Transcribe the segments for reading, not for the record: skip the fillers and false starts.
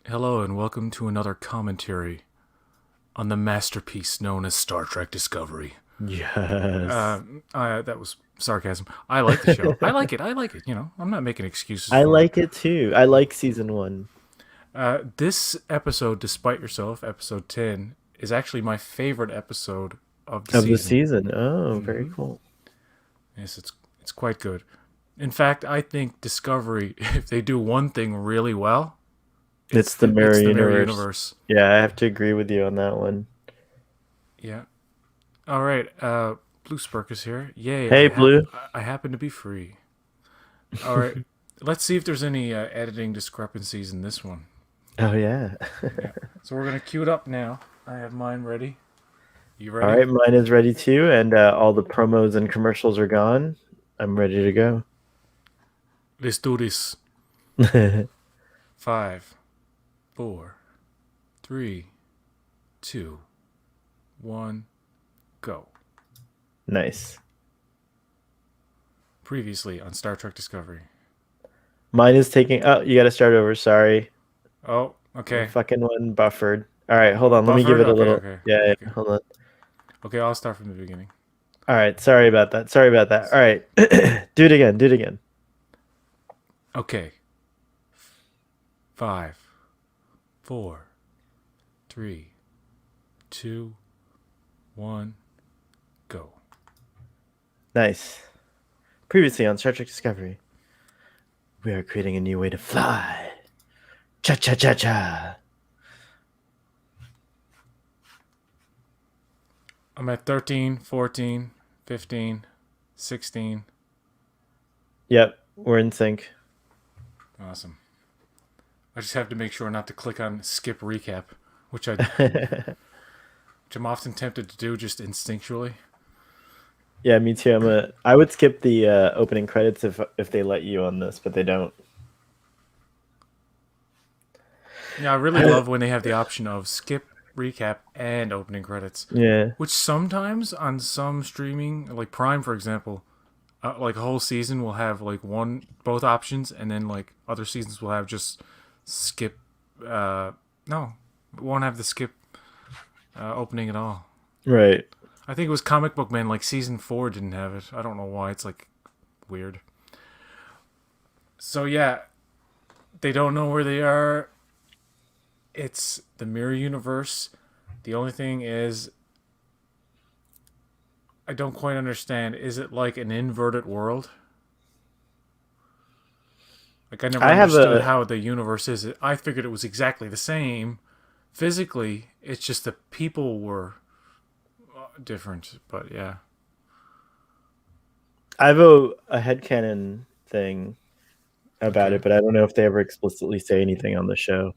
Hello and welcome to another commentary on the masterpiece known as Star Trek Discovery. Yes. That was sarcasm. I like the show. I like it. I like it. I'm not making excuses I for it. like it too. I like season one This episode, Despite Yourself, episode 10, is actually my favorite episode of the of the season. season. Oh, very hmm cool. Yes, it's quite good. In fact, I think Discovery, if they do one thing really well, It's the mirror it's the mirror universe. universe. Yeah, I have to agree with you on that one. Yeah. All right. Blue Spurk is here. Yay! Hey, Blue. I happen to be free. All right. Let's see if there's any editing discrepancies in this one. Oh yeah. Yeah. So we're gonna queue it up now. I have mine ready. You All ready? right, mine is ready too, and all the promos and commercials are gone. I'm ready to go. Let's do this. Five, four, three, two, one, go. Nice. Previously on Star Trek Discovery. Mine is taking. Oh, you got to start over. Sorry, Oh, the okay. fucking one buffered. All right, hold on. Let me give Buffered. it a Okay, little. okay, Yeah, okay, hold on. okay. I'll start from the beginning. All right, sorry about that. Sorry about that. All right, do it again. Do it again. Okay. Five, four, three, two, one, go. Nice. Previously on Star Trek Discovery, we are creating a new way to fly. Cha cha cha cha. I'm at 13, 14, 15, 16. Yep, we're in sync. Awesome. I just have to make sure not to click on skip recap, which I which I'm often tempted to do just instinctually. Yeah, me too. I would skip the opening credits if they let you on this, but they don't. Yeah, I really love when they have the option of skip recap and opening credits, Yeah. which sometimes on some streaming, like Prime for example, like a whole season will have like both options, and then like other seasons will have just skip. No, it won't have the skip opening at all. Right. I think it was Comic Book Man, like season 4 didn't have it. I don't know why. It's like weird. So yeah, they don't know where they are. It's the mirror universe. The only thing is, I don't quite understand. Is it like an inverted world? Like I never I have understood a how the universe is. I figured it was exactly the same physically. It's just the people were different. But yeah. I have a headcanon thing about Okay. it, but I don't know if they ever explicitly say anything on the show.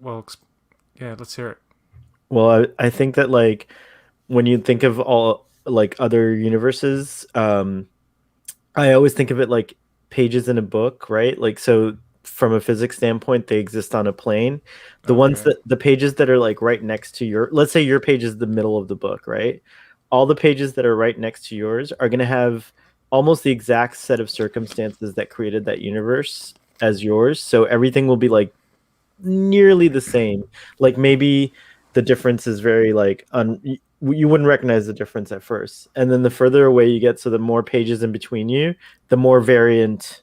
Well, yeah. Let's hear it. Well, I think that like when you think of all like other universes, I always think of it like pages in a book, right? Like so from a physics standpoint, they exist on a plane. Okay. The pages that are like right next to your, let's say your page is the middle of the book, right? All the pages that are right next to yours are going to have almost the exact set of circumstances that created that universe as yours. So everything will be like nearly the same. Like maybe the difference is very like you wouldn't recognize the difference at first. And then the further away you get, so the more pages in between you, the more variant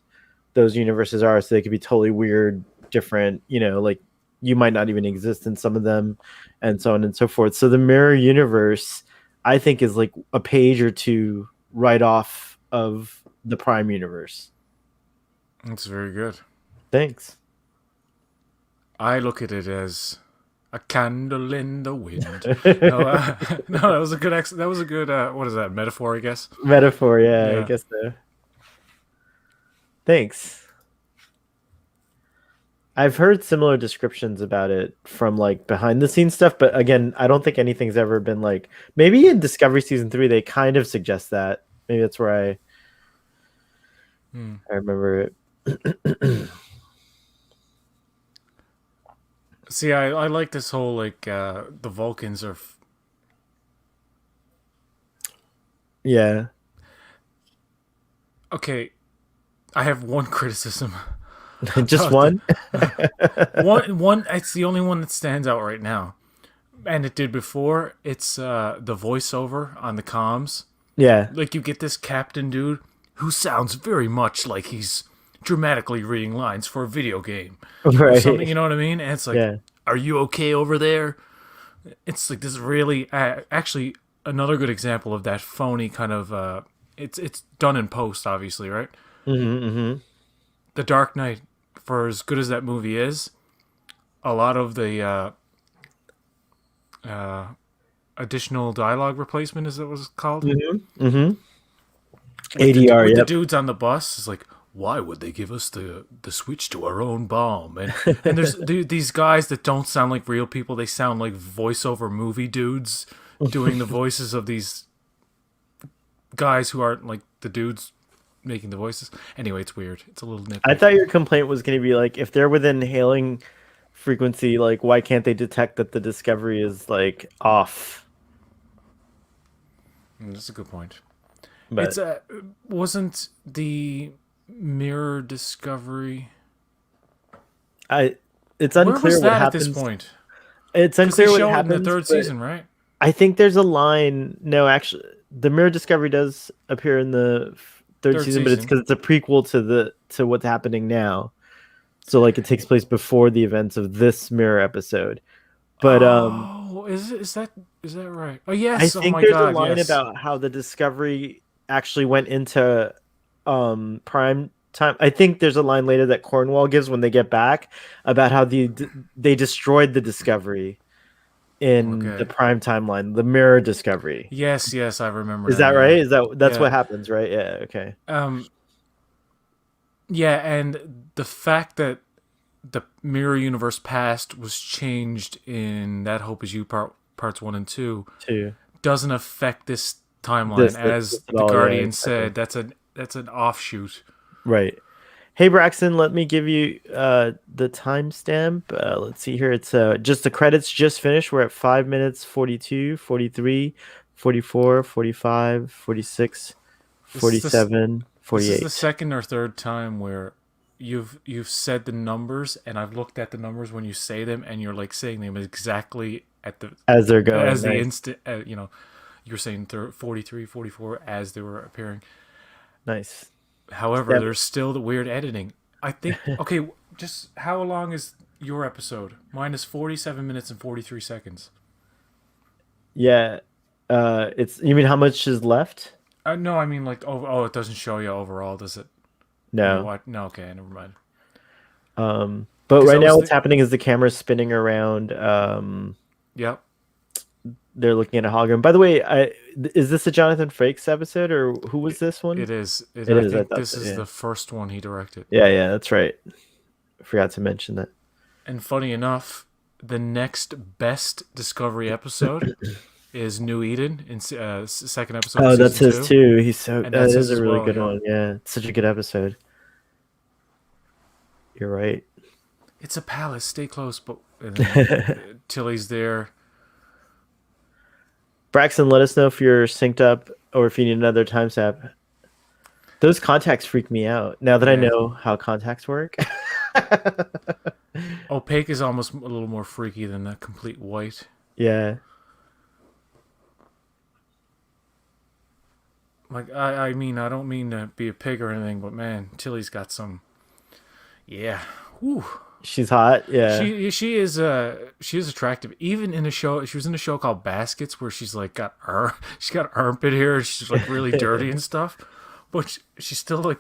those universes are. So they could be totally weird, different, like you might not even exist in some of them, and so on and so forth. So the mirror universe, I think, is like a page or two right off of the prime universe. That's very good. Thanks. I look at it as a candle in the wind. No, no, that was a good. That was a good. What is that metaphor? I guess. Metaphor, yeah, I Yeah. guess so. Thanks. I've heard similar descriptions about it from like behind the scenes stuff, but again, I don't think anything's ever been like maybe in Discovery season 3 they kind of suggest that. Maybe that's where Hmm. I remember it. See, I like this whole like the Vulcans are. Yeah. Okay, I have one criticism. Just one? One. It's the only one that stands out right now, and it did before. It's the voiceover on the comms. Yeah. Like you get this captain dude who sounds very much like he's dramatically reading lines for a video game or something. You Right. know what I mean? And it's like, Yeah. "Are you okay over there?" It's like this really actually another good example of that phony kind of. It's done in post, obviously, right? Hmm. The Dark Knight, for as good as that movie is, a lot of the additional dialogue replacement, as it was called, Hmm. Hmm. with ADR. the Yep. dudes on the bus is like, why would they give us the switch to our own bomb? And there's these guys that don't sound like real people. They sound like voiceover movie dudes doing the voices of these guys who aren't like the dudes making the voices. Anyway, it's weird. It's a little I nitpicky. thought your complaint was going to be like, if they're within hailing frequency, like, why can't they detect that the discovery is like off? That's a good point. It's But wasn't the mirror discovery. I, it's Where unclear was what that at this happens. point? It's Because they unclear what show it in the happens, third but season, right? I think there's a line. No, actually, the mirror discovery does appear in the third Third season, but it's season. because it's a prequel to what's happening now. So like it takes place before the events of this mirror episode. But Oh, is that right? Oh I yes. Oh think my there's a God, line yes. about how the discovery actually went into prime time. I think there's a line later that Cornwall gives when they get back about how they destroyed the discovery in the Okay. prime timeline, the mirror discovery. Yes, yes, I remember Is now. that Yeah, right? That's yeah, what happens, right? Yeah, okay. um, yeah, and the fact that the mirror universe past was changed in that Hope Is You parts 1 and 2 Two. doesn't affect this timeline, This as at the all, yeah, Guardian exactly. said. That's an offshoot. Right. Hey Braxton, let me give you the timestamp. Let's see here. It's just the credits just finished. We're at 5 minutes 42, 43, 44, 45, 46, This is the 47, This is the 48. second or third time where you've said the numbers, and I've looked at the numbers when you say them, and you're like saying them exactly at the As they're going. as the Nice. instant. You're saying 43, 44 as they were appearing. Nice. However, Step. there's still the weird editing. I think. Okay, just how long is your episode? Mine is 47 minutes and 43 seconds. Yeah. It's you mean how much is left? No, I mean like it doesn't show you overall, does it? When you No. watch, no, okay, never mind. But Because I right now was what's the happening is the camera's spinning around. Yep, They're looking at a hologram. By the way, is this a Jonathan Frakes episode or who was this one? it is. It I is. I think thought this so. is Yeah. the first one he directed. Yeah. Yeah. That's right. I forgot to mention that. And funny enough, the next best Discovery episode is New Eden in second episode of Oh, that's season his two, too. He's so. and That that's his is a as really well. good Yeah, one. Yeah, it's such a good episode. You're right. it's a palace. Stay close, but and then Tilly's there. Braxton, let us know if you're synced up or if you need another timestamp. Those contacts freak me out. Now that I Yeah, know how contacts work. opaque is almost a little more freaky than the complete white. Yeah. Like I mean, I don't mean to be a pig or anything, but man, Tilly's got some. Yeah, whew. She's hot. Yeah. She is attractive. Even in a show, she was in a show called Baskets where she's like she's got armpit hair. She's like really dirty and stuff, but she's still like,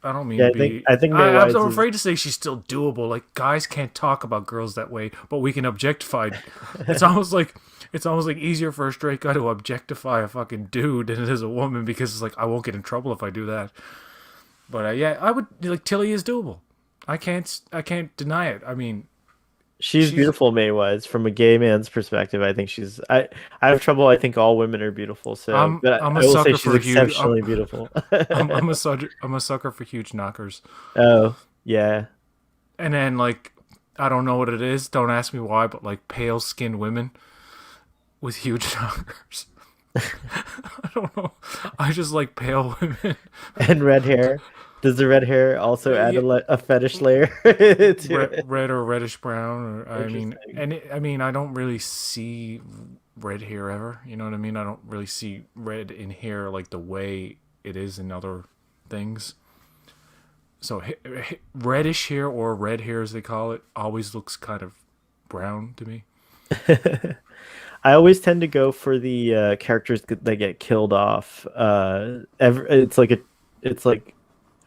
I don't mean Yeah, to I think be. I think May I'm Wise so is afraid to say she's still doable. Like guys can't talk about girls that way, but we can objectify. It's almost like easier for a straight guy to objectify a fucking dude than it is a woman, because it's like I won't get in trouble if I do that. But yeah, I would like Tilly is doable. I can't deny it. I mean, she's she's beautiful, May Wise, from a gay man's perspective. I think she's I have trouble. I think all women are beautiful. So, but I'm a I will say sucker she's for huge. exceptionally beautiful. I'm a sucker for huge knockers. Oh, yeah. And then like I don't know what it is. Don't ask me why, but like pale skinned women with huge knockers. I don't know. I just like pale women. And red hair. Does the red hair also add Yeah, a fetish layer to it? red or reddish brown. Or I mean, Interesting. I mean, I don't really see red hair ever. You know what I mean? I don't really see red in hair like the way it is in other things. So reddish hair or red hair, as they call it, always looks kind of brown to me. I always tend to go for the that get killed off. It's like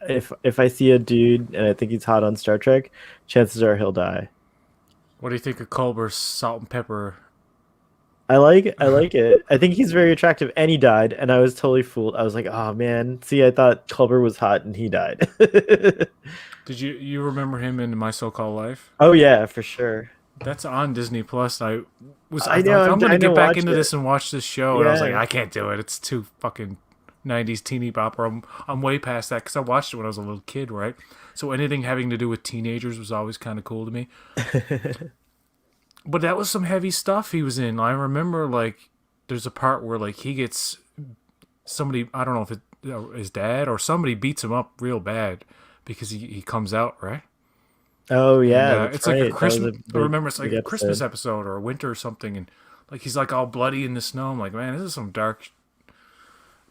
if I see a dude and I think he's hot on Star Trek, chances are he'll die. What do you think of Culber's salt and pepper? I like it. I think he's very attractive, and he died, and I was totally fooled. I was like, oh man, see, I thought Culber was hot, and he died. Did you remember him in My So-Called Life? Oh yeah, for sure. That's on Disney Plus. I I thought know. I'm gonna I'm get to back watch into it. this and watch this show, and I was like, Yeah. I can't do it. It's too fucking 90s teeny bopper. I'm way past that because I watched it when I was a little kid, right? So anything having to do with teenagers was always kind of cool to me. But that was some heavy stuff he was in. I remember like there's a part where like he gets somebody, I don't know if it his dad or somebody beats him up real bad because he comes out, right? Oh And yeah, that's it's like a right. That was Christmas. a I remember it's like big a Christmas episode. episode or a winter or something, and like he's like all bloody in the snow. I'm like, man, this is some dark,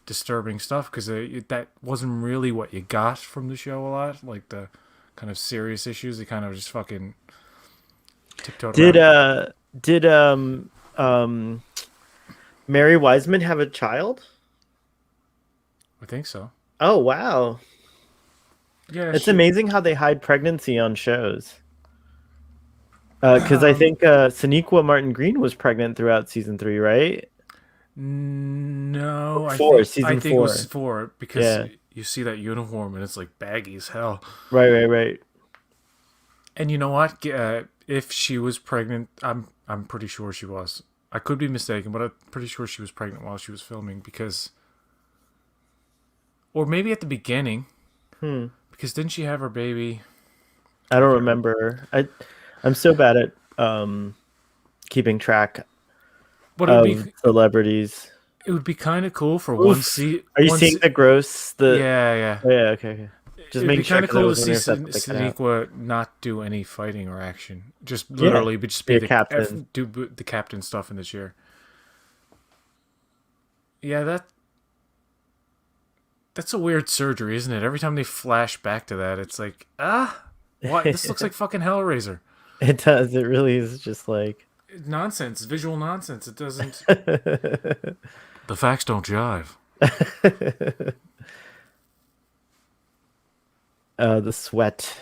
disturbing stuff because that wasn't really what you got from the show a lot. Like the kind of serious issues, they kind of just fucking tiptoed Did around. uh did Mary Wiseman have a child? I think so. Oh wow. Yeah, It's she. amazing how they hide pregnancy on shows. Because I Um, think Sonequa Martin Green was pregnant throughout season 3, right? no, Four, I season think it was 4. four because Yeah. you see that uniform and it's like baggy as hell. Right, right, right. And you know what? If she was pregnant, I'm pretty sure she was. I could be mistaken, but I'm pretty sure she was pregnant while she was filming because, or maybe at the beginning, Hmm. because didn't she have her baby? I I don't can't remember. remember. I'm so bad at keeping track But of celebrities. it would be kind of cool for Oof. Are you seeing the gross? Yeah, yeah. Oh, yeah, okay, okay. Just It'd making be sure kind of because I cool to was see wondering if that's what they cut out. Sadiqa not do any fighting or action. Just Yeah, literally, but just be be a captain. do the captain stuff in the chair. Yeah, that's a weird surgery, isn't it? Every time they flash back to that, it's like, what? This looks like fucking Hellraiser. It does. It really is just like Nonsense, visual nonsense. It doesn't. The facts don't jive. the sweat.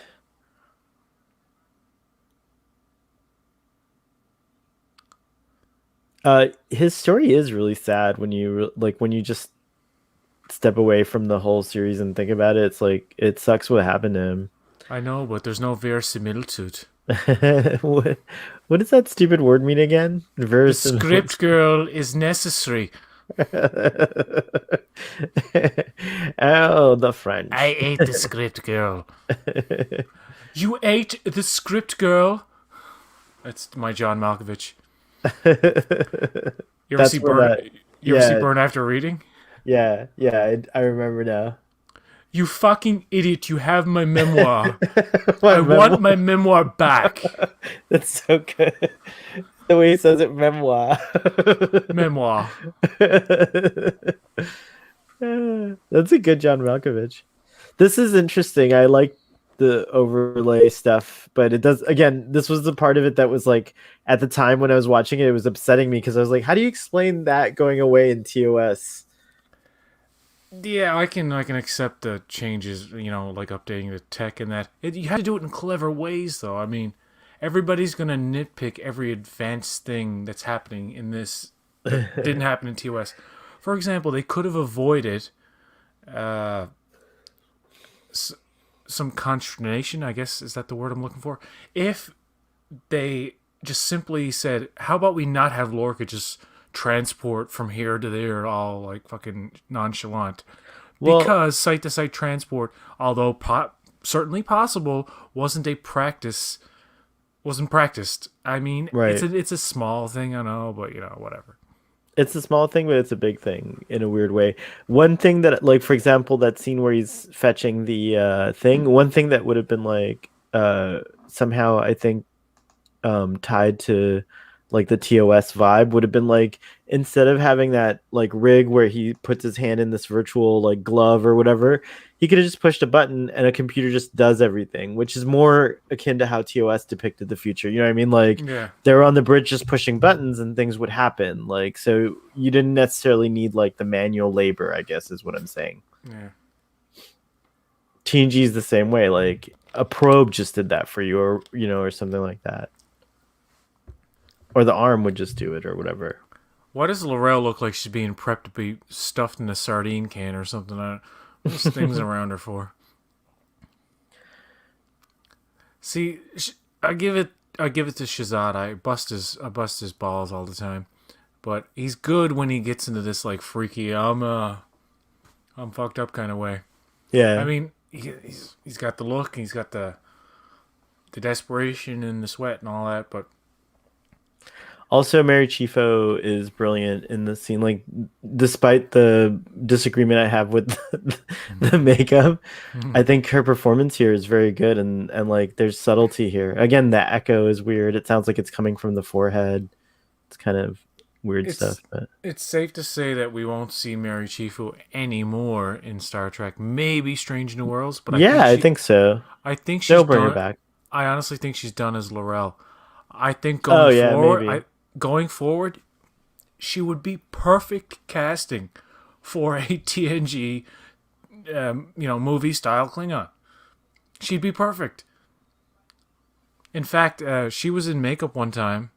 His story is really sad when when you just step away from the whole series and think about it. It's like it sucks what happened to him. I know, but there's no verisimilitude. what, what does that stupid word mean again? The Verisimilitude. script girl is necessary. Oh, the I French. ate the script girl. You ate the script girl. That's my John Malkovich. You ever see That's where Burn? that. You ever see Yeah, Burn After Reading? yeah, yeah. I remember now. You fucking idiot! You have my memoir. My I want memoir. my memoir back. That's so good. The way he says it, memoir. Memoir. That's a good John Malkovich. This is interesting. I like the overlay stuff, but it does again, this was the part of it that was like at the time when I was watching it, it was upsetting me because I was like, how do you explain that going away in TOS? Yeah, I can accept the changes. You know, like updating the tech and that. You have to do it in clever ways, though. I mean, everybody's gonna nitpick every advanced thing that's happening in this that didn't happen in TOS. For example, they could have avoided uh, some consternation. I guess is that the word I'm looking for? If they just simply said, "How about we not have Lorca just transport from here to there, all like fucking nonchalant?" Well, Because site to site transport, although certainly possible, wasn't practiced. I mean, right. it's a small thing, I know, but you know, whatever. It's a small thing, but it's a big thing in a weird way. One thing that, like, for example, that scene where he's fetching the thing, one thing that would have been like somehow I think tied to like the TOS vibe would have been like instead of having that like rig where he puts his hand in this virtual like glove or whatever, he could have just pushed a button and a computer just does everything, which is more akin to how TOS depicted the future. You know what I mean? Like Yeah, they were on the bridge just pushing buttons and things would happen. Like so you didn't necessarily need like the manual labor, I guess is what I'm saying. yeah. TNG is the same way. Like a probe just did that for you, or you know, or something like that. Or the arm would just do it or whatever. Why does Laurel look like she's being prepped to be stuffed in a sardine can or something? Those things around her for. See, I give it to Shazad. I bust his balls all the time, but he's good when he gets into this like freaky I'm fucked up kind of way. I Yeah. mean, he's got the look, he's got the desperation and the sweat and all that, but Also, Mary Chieffo is brilliant in the scene. Like, despite the disagreement I have with the makeup, I think her performance here is very good, and like, there's subtlety here. Again, the echo is weird. It sounds like it's coming from the forehead. It's kind of weird stuff, it's but it's safe to say that we won't see Mary Chieffo anymore in Star Trek. Maybe Strange New Worlds, but yeah, I think so. I think she's They'll bring her done. back. I honestly think she's done as Laurel. I think Oh yeah, maybe. going forward, she would be perfect casting for a TNG, movie style Klingon. She'd be perfect. In fact, she was in makeup one time,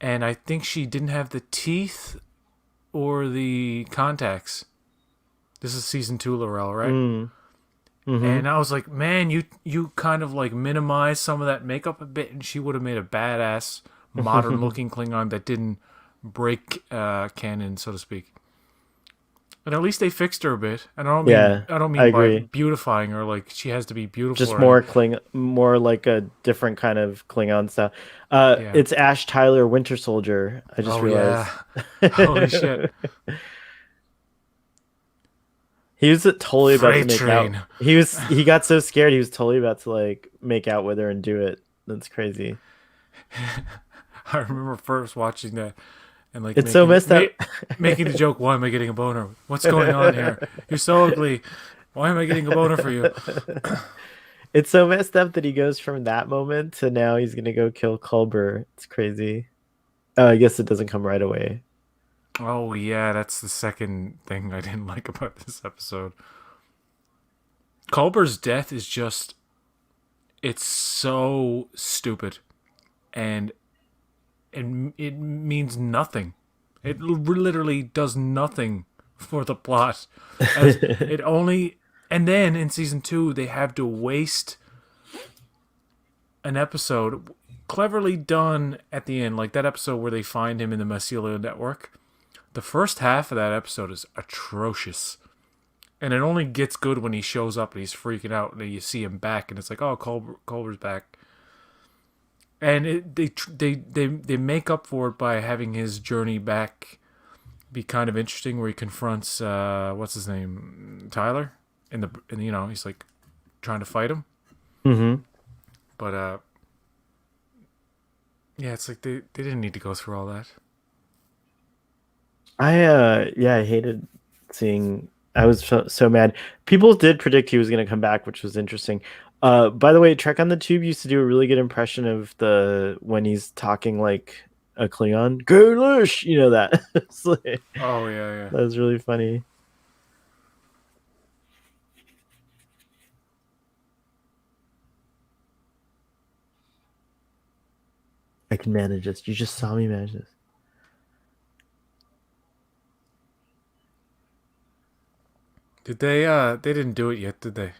and I think she didn't have the teeth or the contacts. This is season 2, Laurel, right? Mm. Mm-hmm. And I was like, man, you kind of like minimize some of that makeup a bit, and she would have made a badass, modern looking Klingon that didn't break canon, so to speak. And at least they fixed her a bit. And Yeah, I don't I mean by agree. beautifying her like she has to be beautiful Just or anything. more like a different kind of Klingon style. Yeah. It's Ash Tyler, Winter Soldier. I just Oh yeah. realized. Holy shit. He was totally about to Freight make out. train. He got so scared he was totally about to like make out with her and do it. That's crazy. I remember first watching that and like It's so messed up. making the joke, why am I getting a boner? What's going on here? You're so ugly. Why am I getting a boner for you? It's so messed up that he goes from that moment to now he's gonna go kill Culber. It's crazy. Oh, I guess it doesn't come right away. Oh yeah, that's the second thing I didn't like about this episode. Culber's death is just it's so stupid and it means nothing. It literally does nothing for the plot. As it only and then in season 2 they have to waste an episode cleverly done at the end, like that episode where they find him in the mycelial network. The first half of that episode is atrocious. And it only gets good when he shows up and he's freaking out and then you see him back and it's like, oh, Culber's back. And they make up for it by having his journey back be kind of interesting, where he confronts what's his name, Tyler, in the, he's like trying to fight him, hmm but yeah, it's like they didn't need to go through all that. I hated seeing. I was so mad. People did predict he was going to come back, which was interesting. By the way, Trek on the Tube used to do a really good impression of the when he's talking like a Klingon. Ghoulish, you know that. It's like- Oh yeah, yeah. that was really funny. I can manage this. You just saw me manage this. Did they? They didn't do it yet, did they?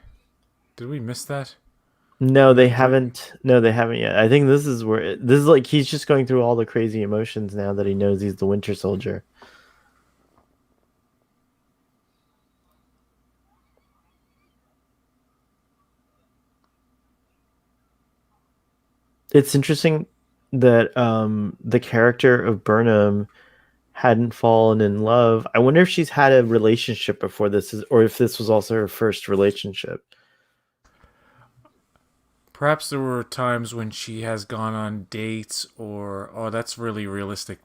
Did we miss that? No, Did they they do it? haven't. No, they haven't yet. I think this is where this is like he's just going through all the crazy emotions now that he knows he's the Winter Soldier. It's interesting that the character of Burnham hadn't fallen in love. I wonder if she's had a relationship before this, or if this was also her first relationship. Perhaps there were times when she has gone on dates, or oh, that's really realistic.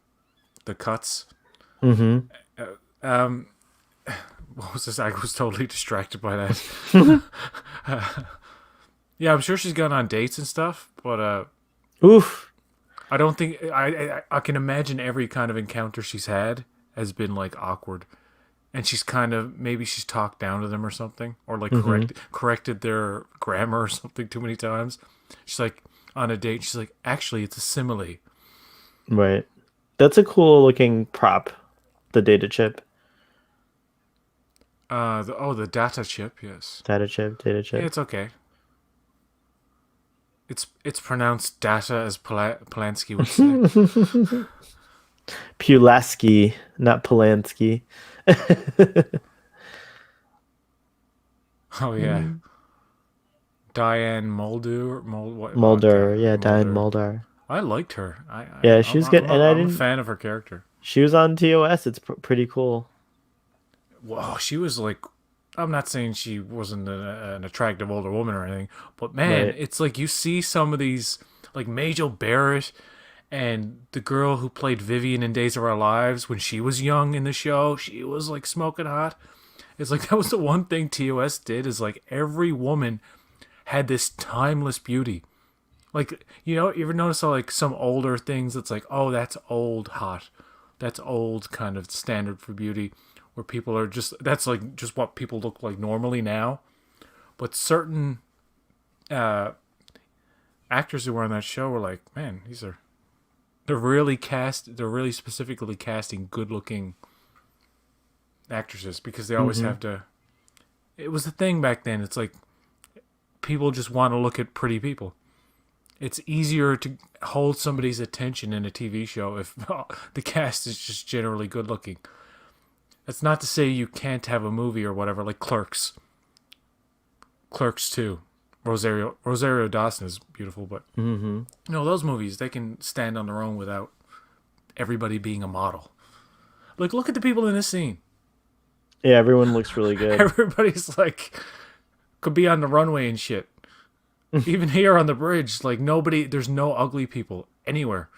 The cuts. Mm-hmm. Um, what was this? I was totally distracted by that. Yeah, I'm sure she's gone on dates and stuff, but Oof. I don't think I can imagine every kind of encounter she's had has been like awkward, and she's kind of maybe she's talked down to them or something, or like Mm-hmm. corrected their grammar or something too many times. She's like on a date. She's like, actually, it's a simile. Right. That's a cool looking prop, the data chip. The data chip. Yes, Data chip, data yeah, chip. it's okay. It's pronounced data as Polanski would say. Pulaski, not Polanski. Oh yeah, Diane Mulder. What? Mulder, yeah, Diane Mulder. Mulder. I liked her. I, I Yeah, I'm she's I'm good, a, and I I'm a didn't. fan of her character. She was on TOS. It's pretty cool. Whoa, she was like, I'm not saying she wasn't an attractive older woman or anything, but man, Right. it's like you see some of these, like Majel Barrett and the girl who played Vivian in Days of Our Lives when she was young in the show, she was like smoking hot. It's like that was the one thing TOS did is like every woman had this timeless beauty. Like, you ever notice how like some older things it's like, oh, that's old hot. That's old kind of standard for beauty where people are just that's like just what people look like normally now. But certain uh actors who were on that show were like, man, they're really specifically casting good looking actresses because they always Hmm. have to it was the thing back then. It's like people just want to look at pretty people. It's easier to hold somebody's attention in a TV show if the cast is just generally good looking. That's not to say you can't have a movie or whatever, like Clerks. Clerks 2. Rosario Dawson is beautiful, but Hmm. those movies they can stand on their own without everybody being a model. Like look at the people in this scene. Yeah, everyone looks really good. Everybody's like could be on the runway and shit. Even here on the bridge, like nobody there's no ugly people anywhere.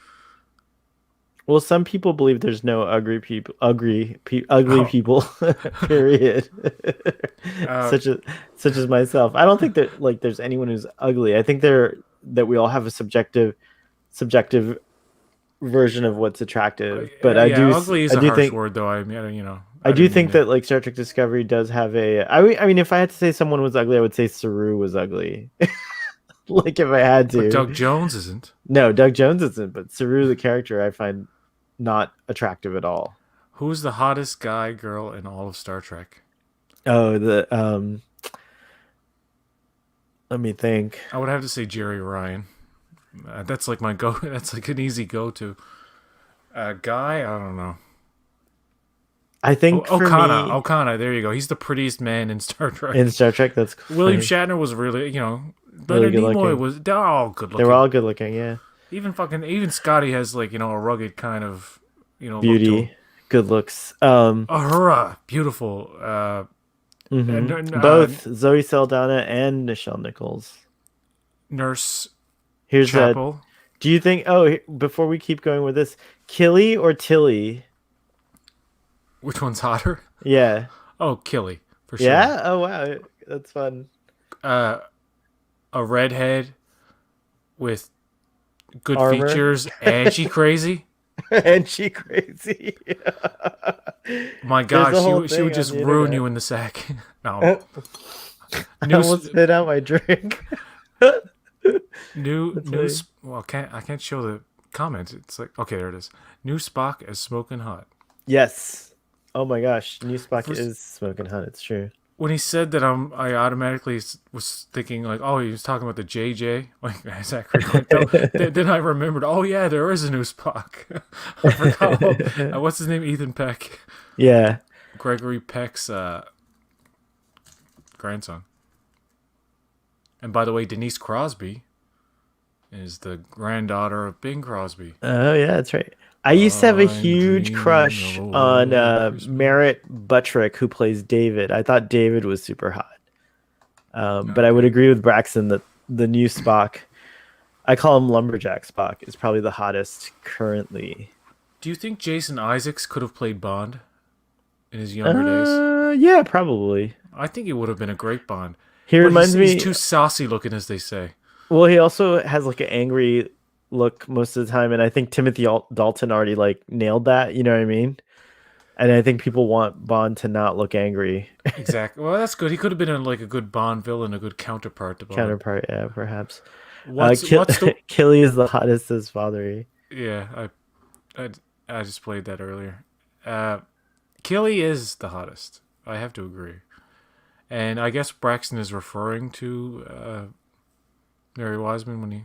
Well, some people believe there's no ugly Oh, people. Period. uh, such as such as myself. I don't think that like there's anyone who's ugly. I think that we all have a subjective version of what's attractive. But yeah, ugly is I a do harsh think word, though. I mean, I I do didn't mean think to. that like Star Trek Discovery does have a. I mean, if I had to say someone was ugly, I would say Saru was ugly. Like if I had But to. Doug Jones isn't. No, Doug Jones isn't, but Saru the character I find not attractive at all. Who's the hottest guy, girl in all of Star Trek? Oh, the let me think. I would have to say Jerry Ryan. That's like my go. That's like an easy go-to. Guy, I don't know. I think for Okana, me Okana. There you go. He's the prettiest man in Star in Trek. Star Trek, that's William funny. Shatner was really, Really Leonard good Nimoy looking. was. They're all good They were looking. all good looking, yeah. Even Scotty has like a rugged kind of look to him. Beauty, good looks. Ahura, beautiful. Both Zoe Saldana and Nichelle Nichols. Nurse Here's a. Chapel. Do you think? Oh, before we keep going with this, Killy or Tilly? Which one's hotter? Yeah, Oh, Killy for sure. yeah. Oh wow, that's fun. Uh, a redhead with good Armor features and she crazy. and she crazy. My There's God, a whole she would thing on just the ruin internet. you in the sack. No, I new almost spit out my drink. new That's funny. Well, I can't show the comment. It's like okay, there it is. New Spock as smoking hot. Yes. Oh my gosh, New Spock First, is smoking hot. It's true. when he said that, I automatically was thinking like, oh, he was talking about the JJ, like Zachary Quinto. Then I remembered, oh yeah, there is a new Spock. I forgot. What's his name? Ethan Peck, Yeah. Gregory Peck's grandson. And by the way, Denise Crosby is the granddaughter of Bing Crosby. Oh yeah, that's right. I used to have a I'm huge dreaming of crush a on white Christmas. Merritt Buttrick, who plays David. I thought David was super hot. But I would Okay. agree with Braxton that the new Spock, I call him Lumberjack Spock, is probably the hottest currently. Do you think Jason Isaacs could have played Bond in his younger days? Yeah, probably. I think he would have been a great Bond, He but reminds he's me. too saucy looking, as they say. Well, he also has like an angry look most of the time, and I think Timothy Dalton already like nailed that. You know what I mean? And I think people want Bond to not look angry. Exactly. Well, that's good. He could have been like a good Bond villain, a good counterpart to Bond. Counterpart, yeah, perhaps. Kill What's the? Killy is the hottest as father. Yeah, I I just played that earlier. Uh, Killy is the hottest. I have to agree. And I guess Braxton is referring to Mary Wiseman when he.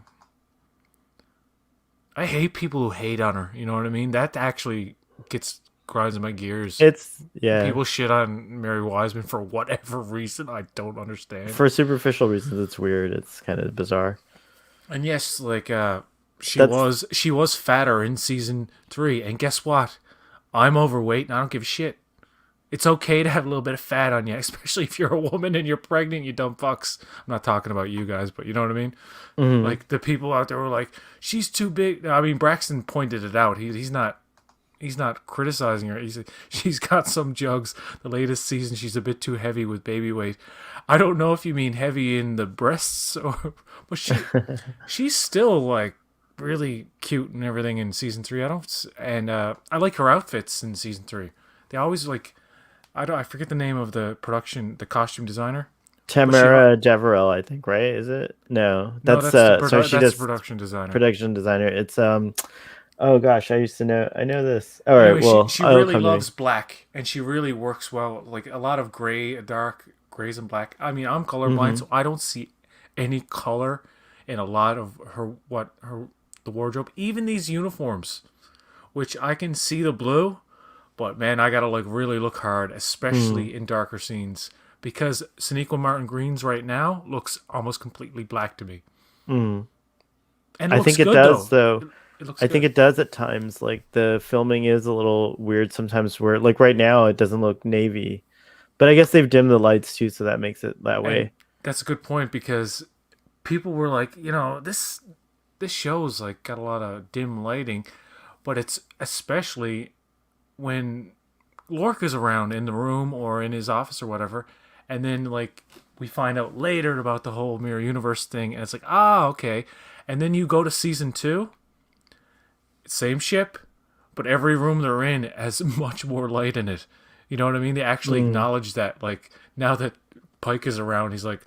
I hate people who hate on her. You know what I mean? That actually gets grinds in my gears. It's yeah. People shit on Mary Wiseman for whatever reason I don't understand. For superficial reasons, it's weird. It's kind of bizarre. And yes, like she That's was fatter in season 3, and guess what? I'm overweight and I don't give a shit. It's okay to have a little bit of fat on you, especially if you're a woman and you're pregnant, you dumb fucks. I'm not talking about you guys, but you know what I mean? mhm. Like the people out there were like, she's too big. I mean, Braxton pointed it out. He's not criticizing her. He's like, she's got some jugs. The latest season, she's a bit too heavy with baby weight. I don't know if you mean heavy in the breasts or, but she's still like really cute and everything in season 3. And I like her outfits in season 3. They always like, I forget the name of the costume designer, but Tamara Deverell, I think, right? Is it? No, no, that's sorry, she that's the does production designer. production designer. It's oh gosh, I used to know. I know this. All right, Anyway, she well, she it'll really come to me. loves black, and she really works well. Like a lot of gray, dark grays and black. I mean, I'm colorblind, Hmm. so I don't see any color in a lot of her the wardrobe. Even these uniforms, which I can see the blue, but man, I gotta like really look hard, Mm. especially in darker scenes, because Sonequa Martin Green's right now looks almost completely black to me, Mm. and it I looks think it good does though. though. It looks I think good. it does at times. Like the filming is a little weird sometimes where like right now it doesn't look navy. But I guess they've dimmed the lights too, so that makes it that And way. that's a good point because people were like, this show's like got a lot of dim lighting, but it's especially when Lorca's around in the room or in his office or whatever, and then like we find out later about the whole mirror universe thing, and it's like, okay, and then you go to season 2, same ship, but every room they're in has much more light in it. You know what I mean? They actually Mm. acknowledge that. Like now that Pike is around, he's like,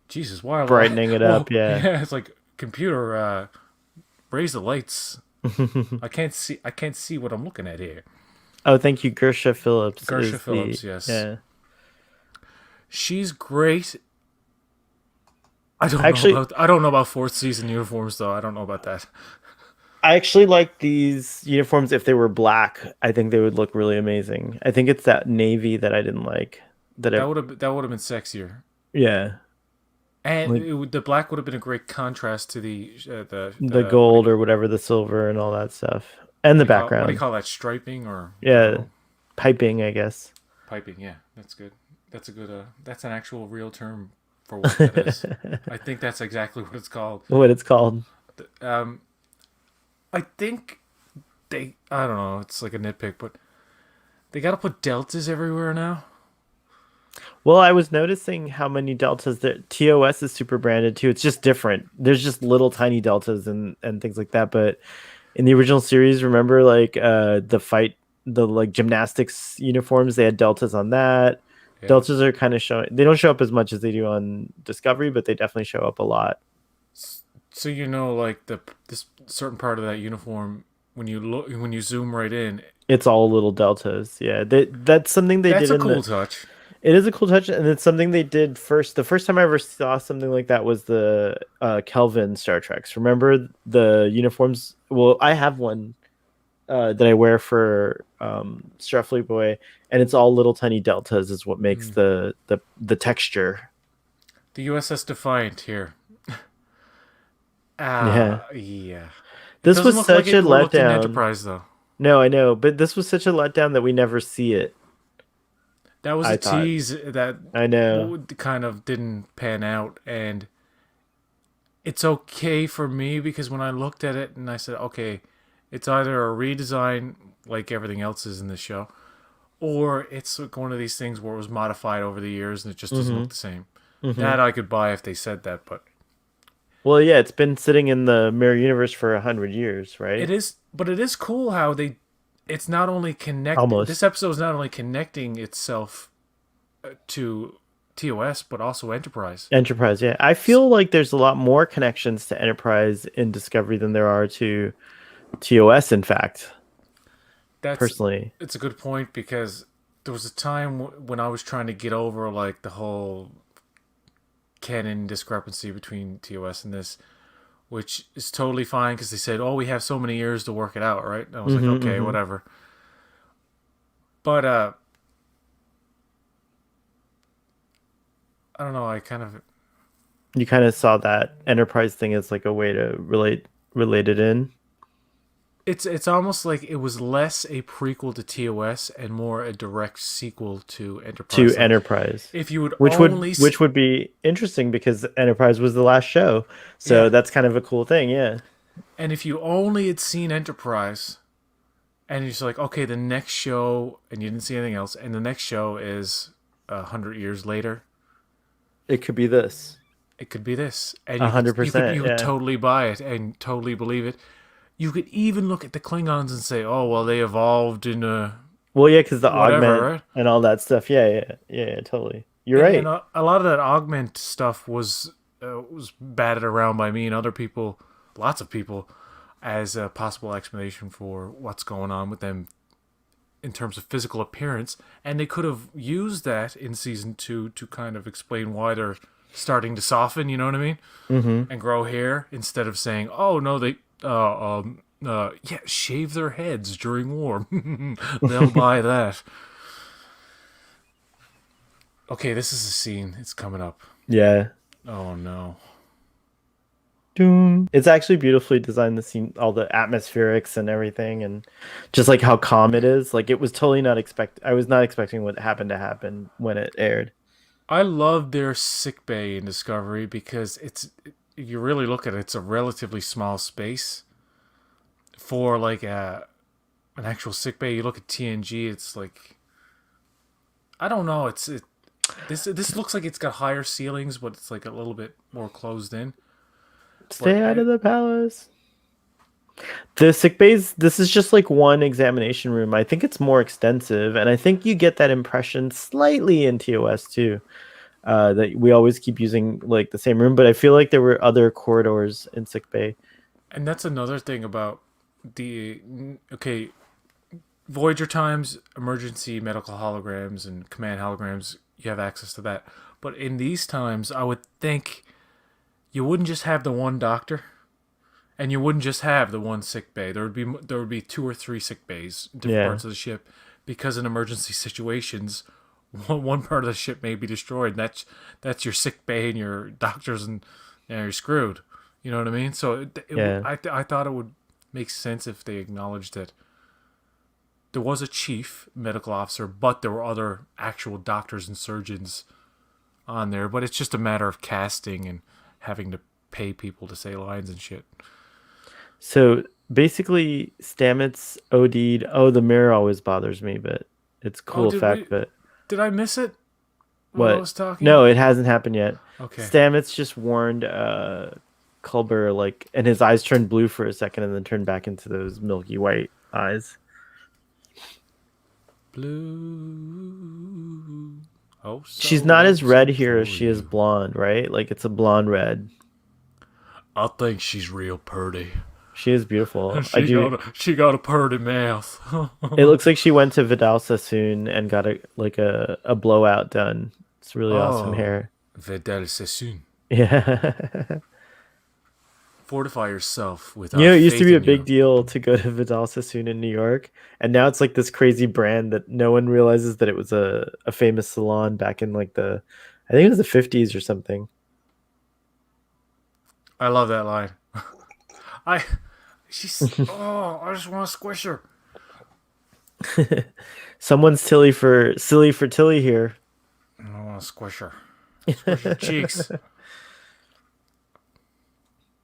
Jesus, why? Brightening it up, Whoa, yeah. yeah, it's like computer, raise the lights. I can't see what I'm looking at here. Oh, thank you. Gersha Phillips Gersha is the Phillips, yes, yeah. she's great. Actually, I don't know about fourth season uniforms though. I don't know about that. I actually like these uniforms if they were black. I think they would look really amazing. I think it's that navy that I didn't like. That would have been sexier, Yeah, and like the black would have been a great contrast to the the gold or whatever, the silver and all that stuff, and the what do you background. call that, striping, or I don't Yeah, know, piping, I guess. piping. Yeah, that's good. That's a good. That's an actual real term for what that is. I think that's exactly what it's called. What it's called. Um, I think I don't know. It's like a nitpick, but they got to put deltas everywhere now. Well, I was noticing how many deltas that TOS is super branded too. It's just different. There's just little tiny deltas and things like that. But in the original series, remember like the like gymnastics uniforms, they had deltas on that. Yeah. Deltas are kind of showing. They don't show up as much as they do on Discovery, but they definitely show up a lot. So like this certain part of that uniform when you zoom right in, It's all little deltas. Yeah, that's something they that's did a in cool the. touch. It is a cool touch, and it's something they did first. The first time I ever saw something like that was the Kelvin Star Treks. Remember the uniforms? Well, I have one that I wear for Starfleet Boy, and it's all little tiny deltas. Is what makes Mm. the texture. The USS Defiant here. Yeah, Yeah. It this doesn't was look like such a it looked in letdown. Enterprise though. No, I know, but this was such a letdown that we never see it. That was a I thought. tease that I know. kind of didn't pan out, and it's okay for me because when I looked at it and I said, okay, it's either a redesign like everything else is in the show, or it's like one of these things where it was modified over the years and it just doesn't look Mm-hmm. the same. Mm-hmm. That I could buy if they said that, but Well, yeah, it's been sitting in the mirror universe for 100 years, it right? is. But it is cool how they. It's not only connect. This Almost. episode is not only connecting itself to TOS, but also Enterprise. Enterprise, yeah. I feel like there's a lot more connections to Enterprise in Discovery than there are to TOS, in fact, That's personally. it's a good point because there was a time when I was trying to get over like the whole canon discrepancy between TOS and this, which is totally fine because they said, "Oh, we have so many years to work it out," right? And I was like, Mm-hmm, "Okay, mm-hmm. whatever." But I don't know. I kind of You kind of saw that Enterprise thing as like a way to relate it in it's almost like it was less a prequel to TOS and more a direct sequel to to Enterprise. Like Enterprise, if you would which would only which would be interesting because Enterprise was the last show. So yeah, that's kind of a cool thing, yeah. and if you only had seen Enterprise and you're just like, okay, the next show, and you didn't see anything else, and the next show is 100 years later, It could be this. it could be this, and A you could hundred you could percent, you could yeah. totally buy it and totally believe it. You could even look at the Klingons and say, oh well, they evolved in Well, yeah, because the whatever, augment right? and all that stuff. Yeah, yeah, yeah, yeah, totally. You're And right. a lot of that augment stuff was batted around by me and other people, lots of people, as a possible explanation for what's going on with them in terms of physical appearance, and they could have used that in season 2 to kind of explain why they're starting to soften. You know what I mean? Mm-hmm. And grow hair instead of saying, "Oh no, they yeah, shave their heads during war." They'll buy that. Okay, this is a scene. It's coming up. Yeah. Oh no. Doom. It's actually beautifully designed, the scene, all the atmospherics and everything, and just like how calm it is. Like it was totally not expect. I was not expecting what happened to happen when it aired. I love their sick bay in Discovery because if you really look at it, it's a relatively small space for like an actual sick bay. You look at TNG, it's like I don't know. This looks like it's got higher ceilings, but it's like a little bit more closed in. Stay But out of the palace. The sick bays, this is just like one examination room. I think it's more extensive, and I think you get that impression slightly in TOS too. That we always keep using like the same room, but I feel like there were other corridors in sick bay. and that's another thing about the okay Voyager times, emergency medical holograms and command holograms. You have access to that, but in these times, I would think you wouldn't just have the one doctor. And you wouldn't just have the one sick bay. There would be two or three sick bays in different Yeah, parts of the ship, because in emergency situations, one part of the ship may be destroyed. And that's your sick bay and your doctors, and you're screwed. You know what I mean? So yeah. I thought it would make sense if they acknowledged that there was a chief medical officer, but there were other actual doctors and surgeons on there. But it's just a matter of casting and having to pay people to say lines and shit. So basically, Stamets OD'd. Oh, the mirror always bothers me, but it's a Oh, cool effect. But did I miss it while I what? was talking? No, it hasn't happened yet. Okay. Stamets just warned Culber, like, and his eyes turned blue for a second and then turned back into those milky white eyes. Blue. Oh, She's so not as red lonesome here as for she is you. blonde, right? Like it's a blonde red. I think she's real pretty. She is beautiful. I She do. got a pretty mouth. It looks like she went to Vidal Sassoon and got a blowout done. It's really awesome Oh, hair. Vidal Sassoon. Yeah. Fortify yourself with You our know, it used to faith be a in big you. deal to go to Vidal Sassoon in New York, and now it's like this crazy brand that no one realizes that it was a famous salon back in like I think it was the 50s or something. I love that line. I, she's. Oh, I just want to squish her. Someone's silly for Tilly here. I want to squish her. Squish her cheeks.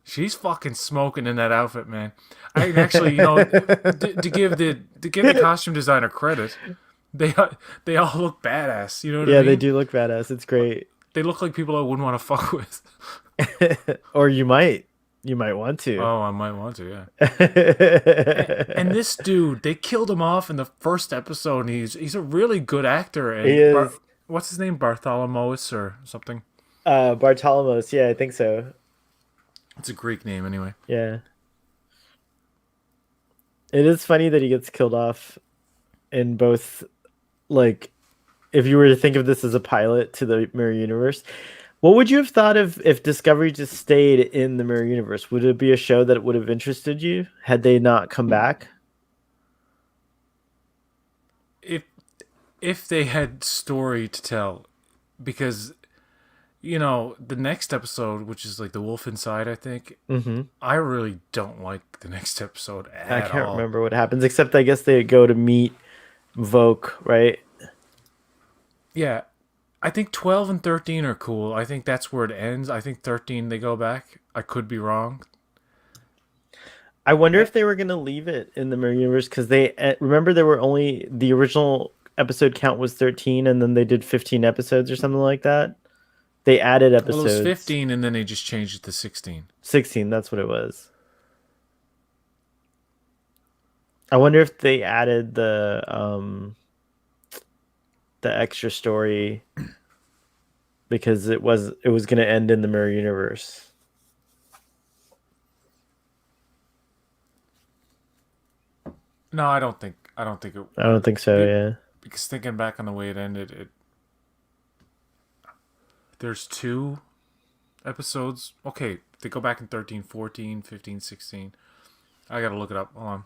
She's fucking smoking in that outfit, man. I actually, to give the costume designer credit, they they all look badass. You know what I Yeah, they mean? do look badass. It's great. They look like people I wouldn't want to fuck with. Or you might want to. Oh, I might want to, yeah. And this dude, they killed him off in the first episode. And he's a really good actor. He And is what's his name, Bartholomeus or something? Bartolomos. Yeah, I think so. It's a Greek name, anyway. Yeah. It is funny that he gets killed off in both, like, if you were to think of this as a pilot to the Mirror Universe. What would you have thought of if Discovery just stayed in the Mirror Universe? Would it be a show that would have interested you had they not come back? If if they had story to tell, because the next episode, which is like the Wolf Inside, I think. Mm-hmm. I really don't like the next episode I at can't all. remember what happens, except I guess they go to meet Voke, right? Yeah, I think 12 and 13 are cool. I think that's where it ends. I think 13 they go back. I could be wrong. I wonder Eh, if they were going to leave it in the Mirror Universe because they remember there were only the original episode count was 13 and then they did 15 episodes or something like that. They added Well, it was episodes. 15 and then they just changed it to 16. 16, that's what it was. I wonder if they added the extra story because it was going to end in the Mirror Universe. No, I don't think it I don't think so, be- yeah. because thinking back on the way it ended, there's two episodes. Okay, they go back in 13, 14, 15, 16. I got to look it up. Hold on.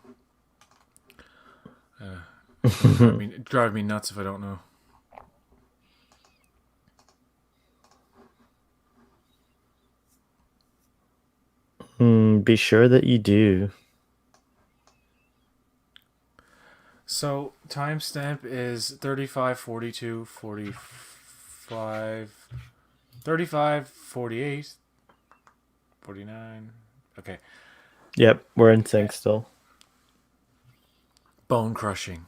It'll drive me nuts if I don't know. Be sure that you do. So timestamp is 35, 42, 45, 35, 48, 49. Okay. Yep, we're in sync still. Bone crushing.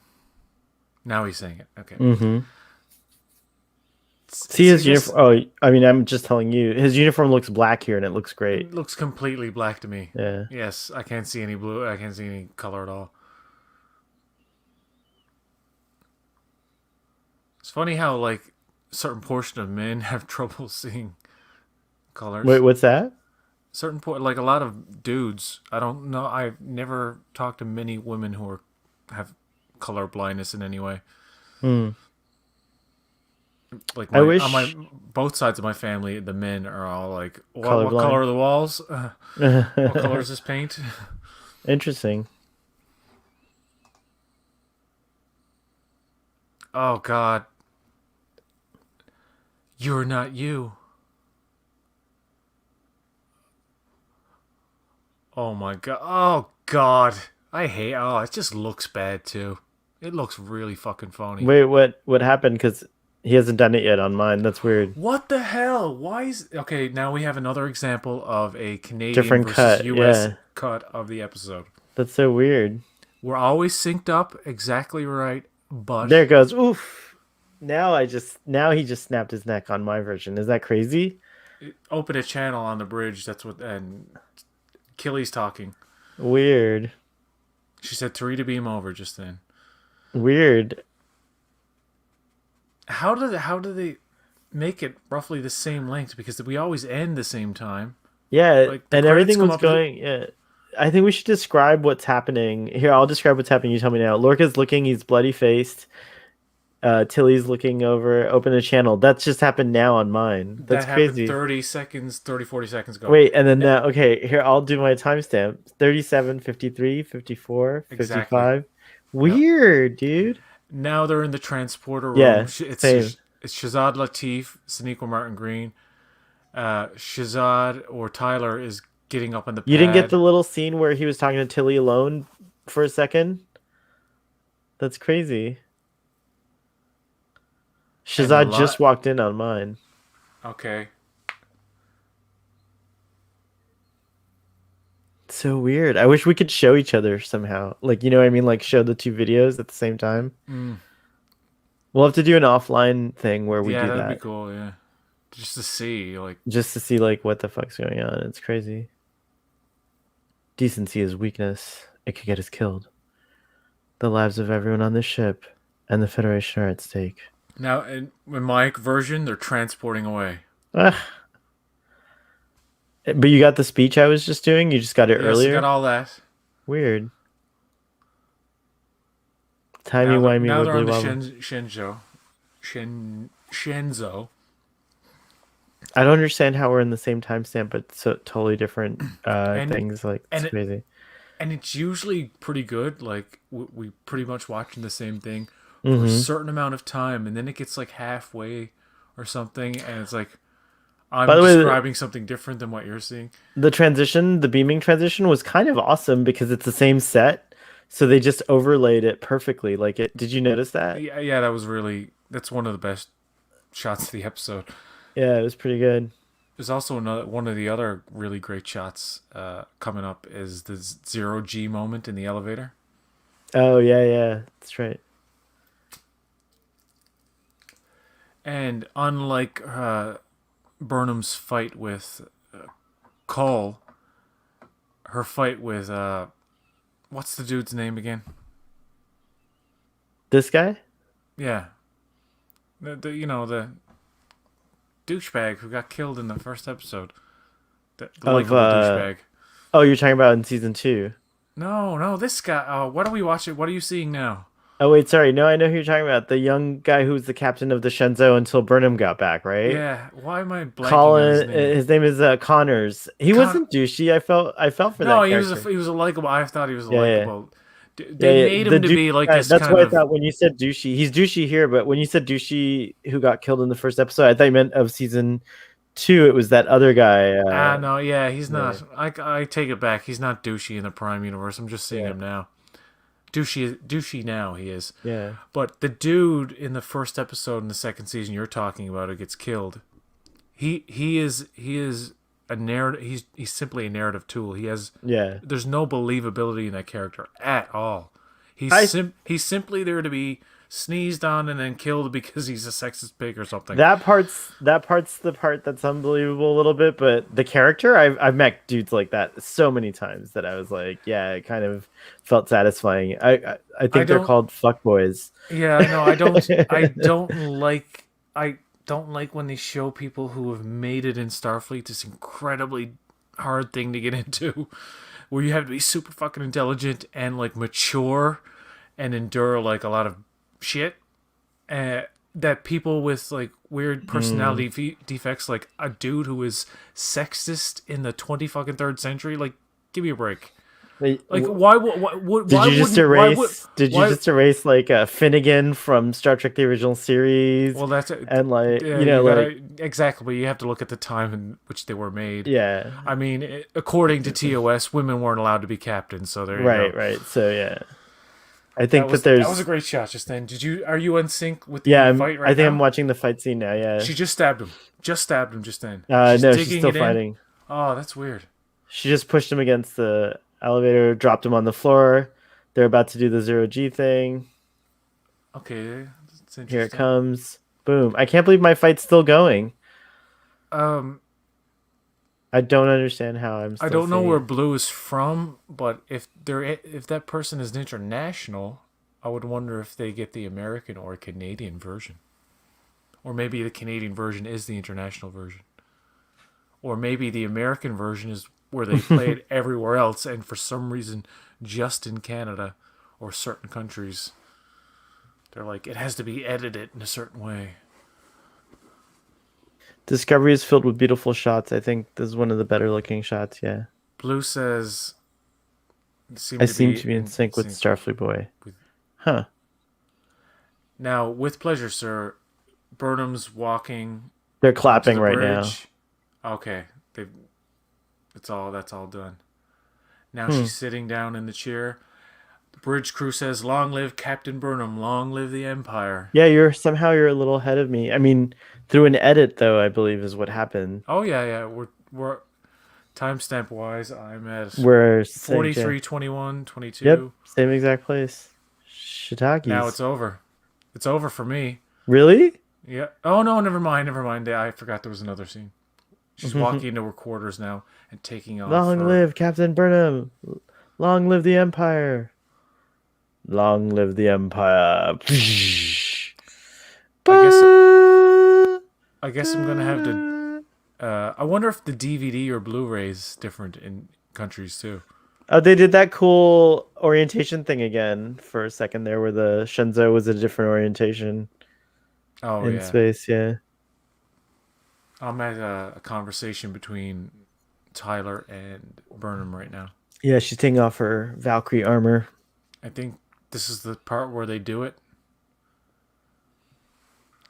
Now he's saying it. Okay. Mm-hmm. See See his this? uniform. Oh, I mean, I'm just telling you, his uniform looks black here, and it looks great. It looks completely black to me. Yeah. Yes, I can't see any blue. I can't see any color at all. It's funny how like a certain portion of men have trouble seeing Wait, colors. what's that? Like a lot of dudes. I don't know. I've never talked to many women who have color blindness in any way. Hmm. Like I my on my wish both sides of my family, the men are all like, what colorblind. color are the walls? What color is this paint? Interesting. Oh God, you're not you. Oh my God. Oh God. I hate. Oh, it just looks bad too. It looks really fucking phony. Wait, what happened? Because he hasn't done it yet on mine. That's weird. What the hell? Why is okay? Now we have another example of a Canadian Different versus cut. U.S. Yeah, cut of the episode. that's so weird. We're always synced up, exactly right, but There it goes. Oof. Now he just snapped his neck on my version. Is that crazy? open a channel on the bridge. That's what. And Killy's talking. Weird. She said Tarita beam over just then. Weird. How do they make it roughly the same length? Because we always end the same time. Yeah, Like the and credits everything come was up. As, going. Yeah, I think we should describe what's happening here. I'll describe what's happening. You tell me now. Lorca's looking. He's bloody faced. Tilly's looking over. Open a channel. That's just happened now on mine. That's that happened crazy. 30 seconds, 30, 40 seconds ago. Wait, and then now, okay, here I'll do my timestamp. 37, 53, 54, Exactly. 55. Yep. Weird, dude. Now they're in the transporter room. Yeah, same. It's Shazad Latif, Sonequa Martin Green. Shazad or Tyler is getting up on the You didn't get pad. the little scene where he was talking to Tilly alone for a second? That's crazy. And the Shazad just lot. walked in on mine. Okay. So weird. I wish we could show each other somehow. Like, you know what I mean? Like, show the two videos at the same time. Mm. We'll have to do an offline thing where we Yeah, do that'd be that cool. Yeah, just to see like. just to see, like, what the fuck's going on. It's crazy. Decency is weakness. It could get us killed. The lives of everyone on this ship and the Federation are at stake. Now, in my version, they're transporting away. Ah, but you got the speech I was just doing? You just got it Yes, I got earlier? all that. Weird. Timey-wimey, Now they're on the wibbly-wobbly. Shenzo. I don't understand how we're in the same timestamp, but so totally different and things. Like, it's and it, crazy. and it's usually pretty good. Like we pretty much watching the same thing for a Mm-hmm. certain amount of time, and then it gets like halfway or something, and it's like By I'm the way, describing something different than what you're seeing. the beaming transition was kind of awesome because it's the same set, so they just overlaid it perfectly. Like it. Did you notice that? Yeah, that's one of the best shots of the episode. Yeah, it was pretty good. There's also another one of the other really great shots coming up is the zero G moment in the elevator. Oh yeah, yeah, that's right. And unlike Burnham's fight with Cole, her fight with what's the dude's name again? This guy? Yeah, the douchebag who got killed in the first episode, the Of likable douchebag. oh, you're talking about in season two. No, this guy. What are we watching? What are you seeing now? Oh wait, sorry. No, I know who you're talking about. The young guy who was the captain of the Shenzhou until Burnham got back, right? Yeah, why am I blanking on his Colin, name? his name is Connors. He Con- wasn't douchey. I felt for no, that character. he was a likable. I thought he was a Yeah, yeah. likable. Yeah, They yeah, made the him to douche be like guy. this That's kind why I of. thought when you said douchey, he's douchey here, but when you said douchey who got killed in the first episode, I thought you meant of season two. It was that other guy. Ah, no, yeah, he's Yeah, not. I take it back. He's not douchey in the Prime universe. I'm just seeing yeah, him now. Douchey now he is. yeah. But the dude in the first episode in the second season you're talking about who gets killed, he is a narrative. He's simply a narrative tool. Yeah. There's no believability in that character at all. I He's simply there to be sneezed on and then killed because he's a sexist pig or something. that part's the part that's unbelievable a little bit, but the character I've met dudes like that so many times that I was like, yeah, it kind of felt satisfying. I I think they're don't. called fuckboys. Yeah, I know. I don't. I don't like. I don't like when they show people who have made it in Starfleet this incredibly hard thing to get into, where you have to be super fucking intelligent and like mature, and endure like a lot of shit. That people with like weird Mm. personality defects, like a dude who is sexist in the 20 fucking third century, like give me a break. Wait, Like Did why you just wouldn't why would erase? Did you why just erase like Finnegan from Star Trek: The Original Series, Well, and like yeah, you know you like gotta exactly, but you have to look at the time in which they were made. yeah, I mean, according to TOS, women weren't allowed to be captains, so there you go. right, right. So yeah, I think that That was a there's great shot just then. Are you in sync with yeah. the fight I right think I'm now? watching the fight scene now. Yeah. She just stabbed him. Just stabbed him just then. She's No, she's digging still it in. fighting. Oh, that's weird. She just pushed him against the elevator, dropped him on the floor. They're about to do the zero G thing. Okay, that's Here it interesting. comes. Boom. I can't believe my fight's still going. Um, I don't understand how I'm I still don't know seeing where it. Blue is from, but if that person is international, I would wonder if they get the American or Canadian version. Or maybe the Canadian version is the international version. Or maybe the American version is where they play it everywhere else, and for some reason, just in Canada or certain countries, they're like, it has to be edited in a certain way. Discovery is filled with beautiful shots. I think this is one of the better looking shots. Yeah. Blue says, I seem to seem be to be in in sync with sync Starfleet Boy. with. Huh. Now, with pleasure, sir, Burnham's walking They're onto clapping the right now. bridge. Okay, they've. That's all done. Now Hmm. she's sitting down in the chair. The bridge crew says, "Long live Captain Burnham! Long live the Empire!" Yeah, you're a little ahead of me. I mean, through an edit though, I believe is what happened. Oh yeah, yeah. We're timestamp wise. I'm at Where Sage, yeah. 43, 21, Yep, 22. same exact place. Now Shiitakes. it's over. It's over for me. Really? Yeah. Oh no, never mind, never mind. I forgot there was another scene. She's walking into her quarters now and taking off Long her. live Captain Burnham. Long live the Empire. Long live the Empire. I guess. I guess I'm gonna have to. I wonder if the DVD or Blu-ray is different in countries too. Oh, they did that cool orientation thing again for a second there, where the Shenzhou was a different orientation Oh in yeah. space. Yeah. I'm at a conversation between Tyler and Burnham right now. Yeah, she's taking off her Valkyrie armor. I think this is the part where they do it.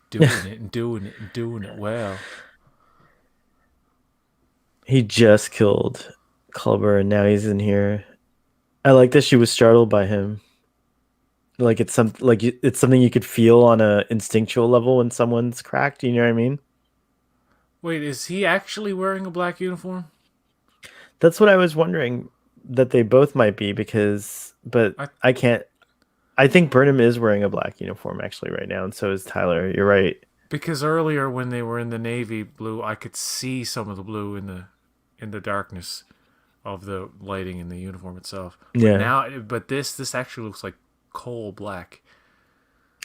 Doing it and doing it and doing it well. He just killed Clubber, and now he's in here. I like that she was startled by him. Like it's something you could feel on a instinctual level when someone's cracked. You know what I mean? Wait, is he actually wearing a black uniform? That's what I was wondering. That they both might be but I I can't. I think Burnham is wearing a black uniform actually right now, and so is Tyler. You're right. Because earlier when they were in the navy blue, I could see some of the blue in the darkness of the lighting in the uniform itself. But Yeah, now, but this actually looks like coal black.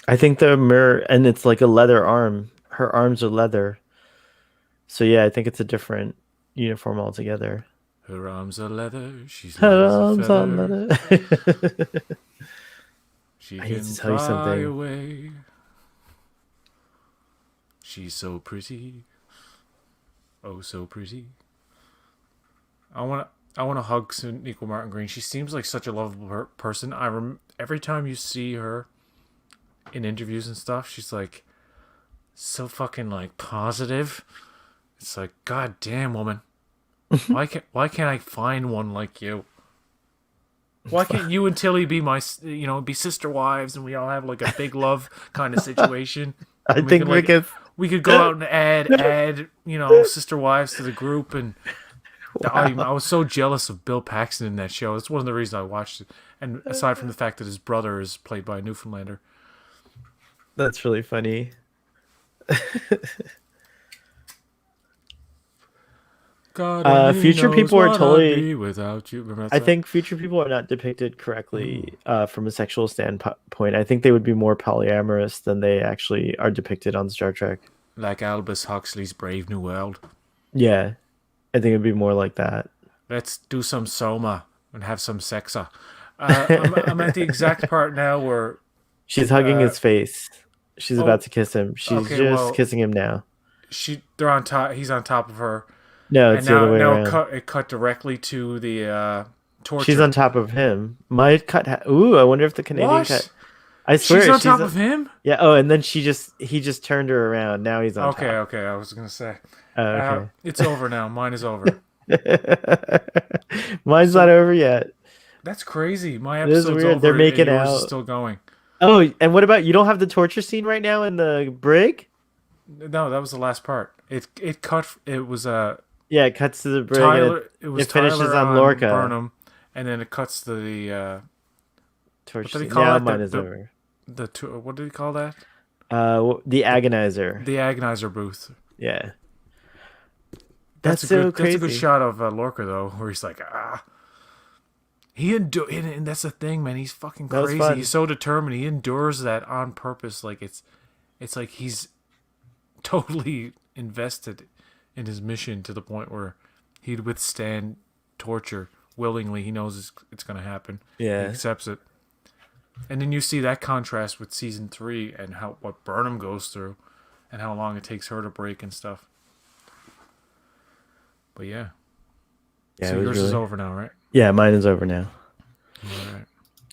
I think the mirror, and it's like a leather arm. Her arms are leather. So yeah, I think it's a different uniform altogether. Her arms are leather, she's light Her as a arms are feather. leather. She I need can to tell you fly something. away. She's so pretty, oh so pretty. I want to hug Nico Martin Green. She seems like such a lovable person. Every time you see her in interviews and stuff, she's like so fucking like positive. It's like, god damn, woman. Why can't I find one like you? Why can't you and Tilly be be sister wives, and we all have like a big love kind of situation, I and we think could like because we could go out and add sister wives to the group. And I wow, was so jealous of Bill Paxton in that show. That's one of the reasons I watched it. And aside from the fact that his brother is played by a Newfoundlander. that's really funny. God only Future knows people are what I'd totally. be without you. Remember that I song? think future people are not depicted correctly from a sexual standpoint. I think they would be more polyamorous than they actually are depicted on Star Trek. Like Albus Huxley's Brave New World. Yeah, I think it'd be more like that. Let's do some soma and have some sexa. I'm at the exact part now where She's hugging uh his face. She's about oh to kiss him. She's okay, just well, kissing him now. they're on top, he's on top of her, No, and it's the other way now around. it cut directly to the She's torture. on top of him. My cut. Ooh, I wonder if the Canadian cut. What? I She's swear on she's. top of him? Yeah. Oh, and then he just turned her around. Now he's on Okay, top. okay, I was gonna say. Oh, okay. It's over now. Mine is over. Mine's not So over yet. that's crazy. My It is episode's weird. They're over and making yours is out. still going. Oh, and what about you? Don't have the torture scene right now in the brig? No, that was the last part. It cut. It was Yeah, it cuts to the brig and Tyler. It was it finishes Tyler on on Lorca. Burnham, and then it cuts to the what Torture do they scene. call Now that? mine is over. What do they call that? The agonizer. The agonizer booth. Yeah, that's so That's a good crazy. shot of Lorca though, where he's like and that's the thing, man. He's fucking That was crazy. fun. He's so determined. He endures that on purpose. Like it's like he's totally invested in his mission to the point where he'd withstand torture willingly. He knows it's going to happen. He Yeah. accepts it. And then you see that contrast with season 3 and what Burnham goes through and how long it takes her to break and stuff. But yeah. Yeah, So it was yours is really. over now, right? Yeah, mine is over now. All right.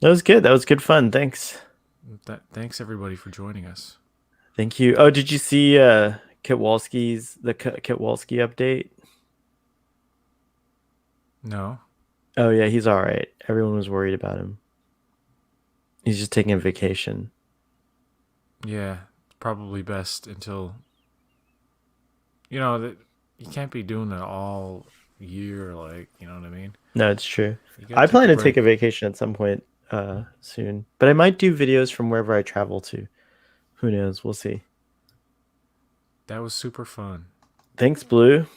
That was good. That was good fun. Thanks. Thanks everybody for joining us. Thank you. Oh, did you see Kitwalski update? No. Oh yeah, he's all right. Everyone was worried about him. He's just taking a vacation. Yeah, probably best until that you can't be doing it all year. Like, you know what I mean? No, it's true. You gotta I take plan a to take a break. vacation at some point soon, but I might do videos from wherever I travel to. Who knows? We'll see. That was super fun. Thanks, Blue.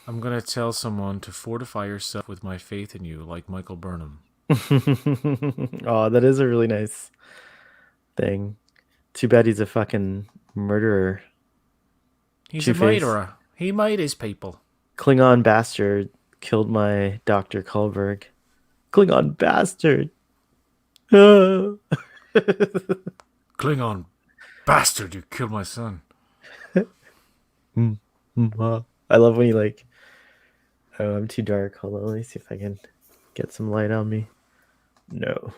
I'm gonna tell someone to fortify yourself with my faith in you, like Michael Burnham. Oh, that is a really nice thing. Too bad he's a fucking murderer. He's Two a Face. murderer. He made his people. Klingon bastard killed my Dr. Kulberg. Klingon bastard. Ah. Klingon bastard, you killed my son. I love when he like. Oh, I'm too dark. Hold on, let me see if I can get some light on me. No.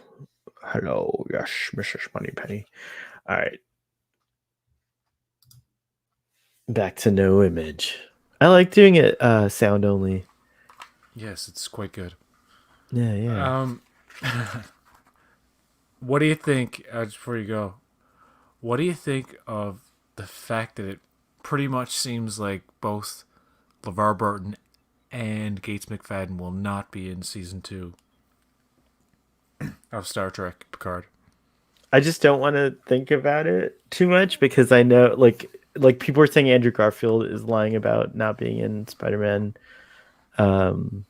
Hello, yes, Mrs. Moneypenny. All right, back to no image. I like doing it sound only. Yes, it's quite good. Yeah, yeah. Um, what do you think? Just before you go, what do you think of the fact that it pretty much seems like both LeVar Burton and Gates McFadden will not be in season 2 of Star Trek Picard? I just don't want to think about it too much because I know like people are saying Andrew Garfield is lying about not being in Spider-Man um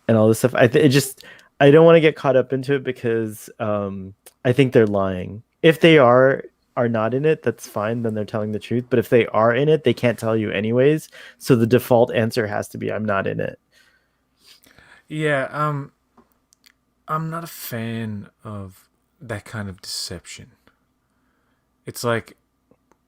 and all this stuff. It just I don't want to get caught up into it because I think they're lying. If they are not in it, that's fine, then they're telling the truth. But if they are in it, they can't tell you anyways. So the default answer has to be I'm not in it. Yeah, I'm not a fan of that kind of deception. It's like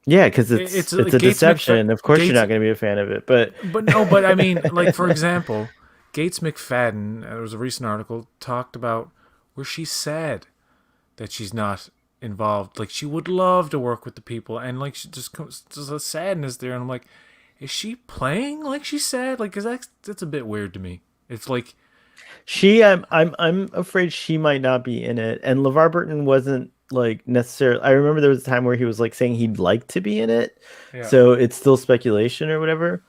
Yeah, because it's it's like a deception. Of course, you're Gates, not going to be a fan of it, but but no, but I mean, like for example, Gates McFadden. There was a recent article talked about where she's sad that she's not involved. Like she would love to work with the people, and like she just comes, there's a sadness there, and I'm like, is she playing like she's sad? Like, cause that's a bit weird to me. It's like, I'm afraid she might not be in it. And LeVar Burton wasn't like necessarily. I remember there was a time where he was like saying he'd like to be in it, yeah, so it's still speculation or whatever.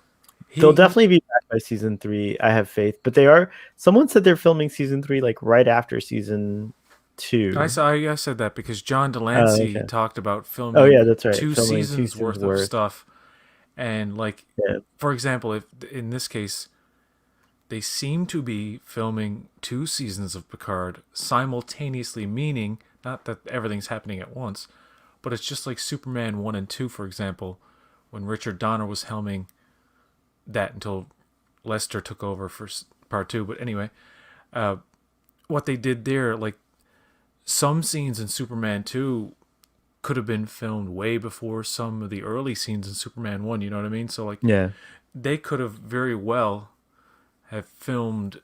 They'll he. definitely be back by season three. I have faith, but they are. Someone said they're filming season three like right after season two. I said that because John Oh, Delancey okay. talked about Oh yeah, filming that's right. two Filming two seasons seasons worth of worth. stuff, and like, Yeah. for example, if in this case they seem to be filming 2 seasons of Picard simultaneously, meaning not that everything's happening at once, but it's just like Superman 1 and 2, for example, when Richard Donner was helming that until Lester took over for part 2. But anyway, what they did there, like some scenes in Superman 2 could have been filmed way before some of the early scenes in Superman 1, you know what I mean? So, like, Yeah. they could have very well have filmed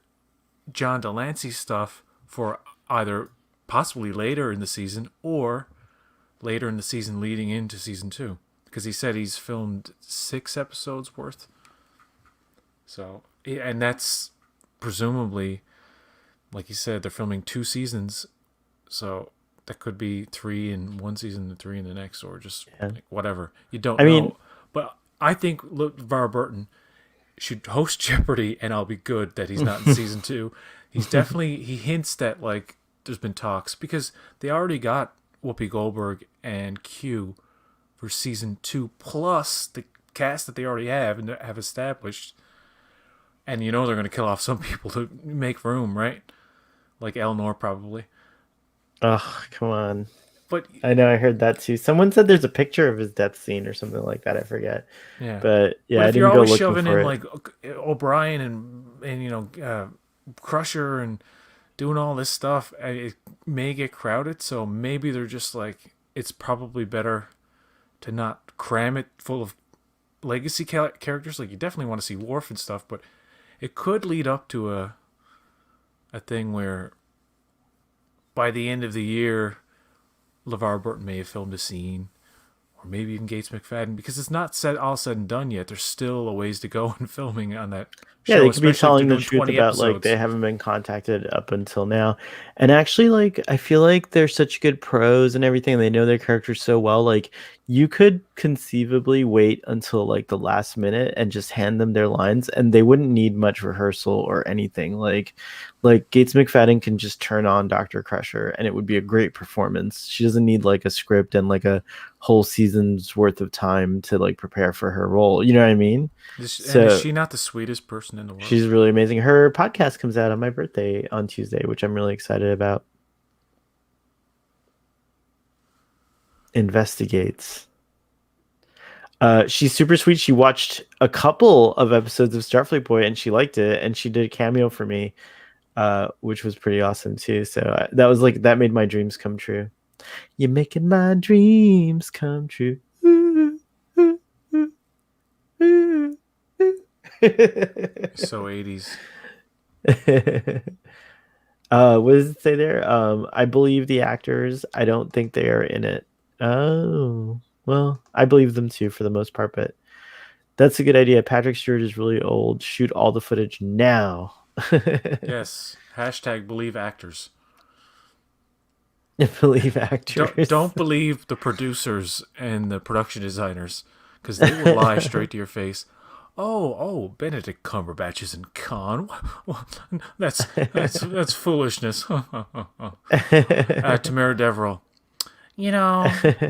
John Delancey stuff for either possibly later in the season or later in the season leading into season 2 because he said he's filmed 6 episodes worth. So, yeah, and that's presumably, like you said, they're filming 2 seasons, so that could be 3 in 1 season and 3 in the next, or just Yeah. like whatever. You don't I mean, know, but I think LeVar Burton should host Jeopardy, and I'll be good that he's not in season 2. He's definitely he hints that like there's been talks because they already got Whoopi Goldberg and Q for season 2 plus the cast that they already have and have established, and you know they're going to kill off some people to make room, right? Like Eleanor probably, oh come on. but I know I heard that too. Someone said there's a picture of his death scene or something like that. I forget. yeah. But But yeah, I if you're didn't go always looking shoving for in it. like O'Brien and Crusher and doing all this stuff, it may get crowded. So maybe they're just like, it's probably better to not cram it full of legacy characters. Like you definitely want to see Worf and stuff, but it could lead up to a thing where by the end of the year, LeVar Burton may have filmed a scene, or maybe even Gates McFadden, because it's not all said and done yet. There's still a ways to go in filming on that Yeah, show, they could be especially if they're telling the doing truth 20 about like they episodes. haven't been contacted up until now. And actually like I feel like they're such good pros and everything. They know their characters so well. Like you could conceivably wait until like the last minute and just hand them their lines and they wouldn't need much rehearsal or anything. Like Gates McFadden can just turn on Dr. Crusher and it would be a great performance. She doesn't need like a script and like a whole season's worth of time to like prepare for her role. You know what I mean? And is So she not the sweetest person in the world? she's really amazing. Her podcast comes out on my birthday on Tuesday, which I'm really excited about. Investigates. She's super sweet. She watched a couple of episodes of Starfleet Boy and she liked it, and she did a cameo for me, which was pretty awesome too. So that was like that made my dreams come true. You're making my dreams come true. So 80s. What does it say there? I believe the actors. I don't think they are in it. Oh, well, I believe them too for the most part, but that's a good idea. Patrick Stewart is really old. Shoot all the footage now. Yes. Hashtag believe actors. Believe Don't actors. believe the producers and the production designers, because they will lie straight to your face. Oh, Benedict Cumberbatch isn't Khan. That's foolishness. Tamara Deverell. You know,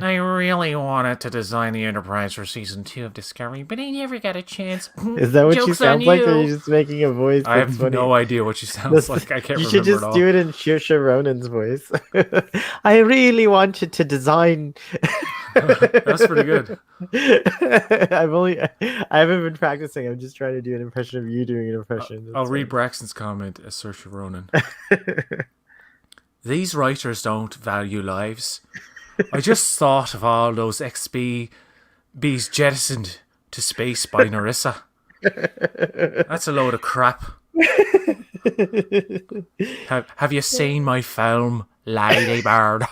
I really wanted to design the Enterprise for season 2 of Discovery, but I never got a chance. Is that what she Joke's on sounds like, or are you you. just making a voice I that's have funny? no idea what she sounds This, like. I can't you should remember at just do all. it in Saoirse Ronan's voice. I really wanted to design. That's pretty good. I haven't been practicing. I'm just trying to do an impression of you doing an impression. I'll That's read funny. Braxton's comment as Saoirse Ronan. These writers don't value lives. I just thought of all those XBs jettisoned to space by Narissa. That's a load of crap. Have you seen my film, Lady Bird?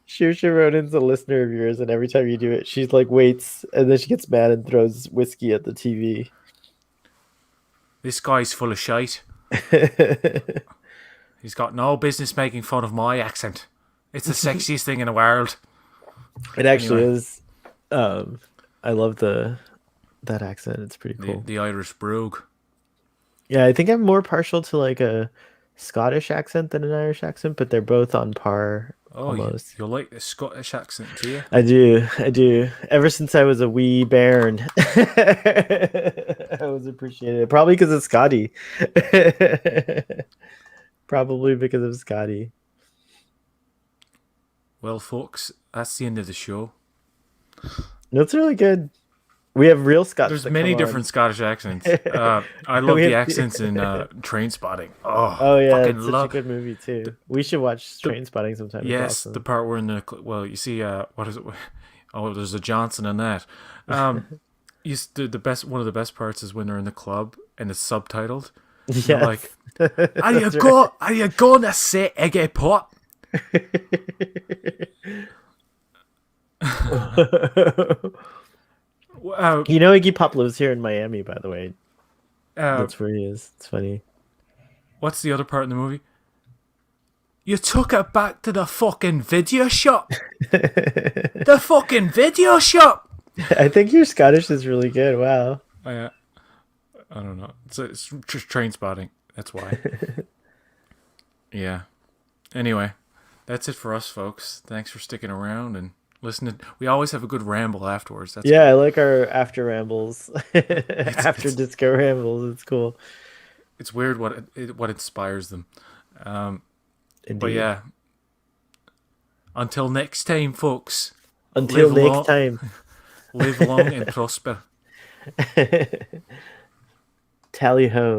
Saoirse Ronan's a listener of yours, and every time you do it, she's like waits, and then she gets mad and throws whiskey at the TV. This guy's full of shite. He's got no business making fun of my accent. It's the sexiest thing in the world. It actually Anyway, is. I love that accent. It's pretty cool. the Irish brogue. Yeah, I think I'm more partial to like a Scottish accent than an Irish accent, but they're both on par Oh, almost. you like the Scottish accent, do you? I do, I do. Ever since I was a wee bairn, I was appreciated. Probably because of Scotty. Probably because of Scotty. Well, folks, that's the end of the show. That's really good. We have real Scots There's that come many on. different Scottish accents. I love We the have accents in Train Spotting. Oh, Oh yeah, fucking it's such a love good movie too. We should watch the Train Spotting sometime. It's yes, the awesome. part where in the well, you see what is it? Oh, there's a Johnson in that. The best one of the best parts is when they're in the club and it's subtitled. And they're like, Yes, that's right. Are you gonna say eggy pop?" Uh, You know, Iggy Pop lives here in Miami, by the way. uh, That's where he is. It's funny. what's the other part in the movie? You took it back to the fucking video shop. The fucking video shop. I think your Scottish is really good. Wow. I don't know. It's just Train Spotting. That's why. Yeah. Anyway, that's it for us, folks. Thanks for sticking around and listening. We always have a good ramble afterwards. That's Yeah, good. I like our after rambles. It's After it's disco rambles. It's cool. it's weird what inspires them. But Indeed. yeah, until next time, folks. Until Live next long, time. live long and prosper. Tally ho.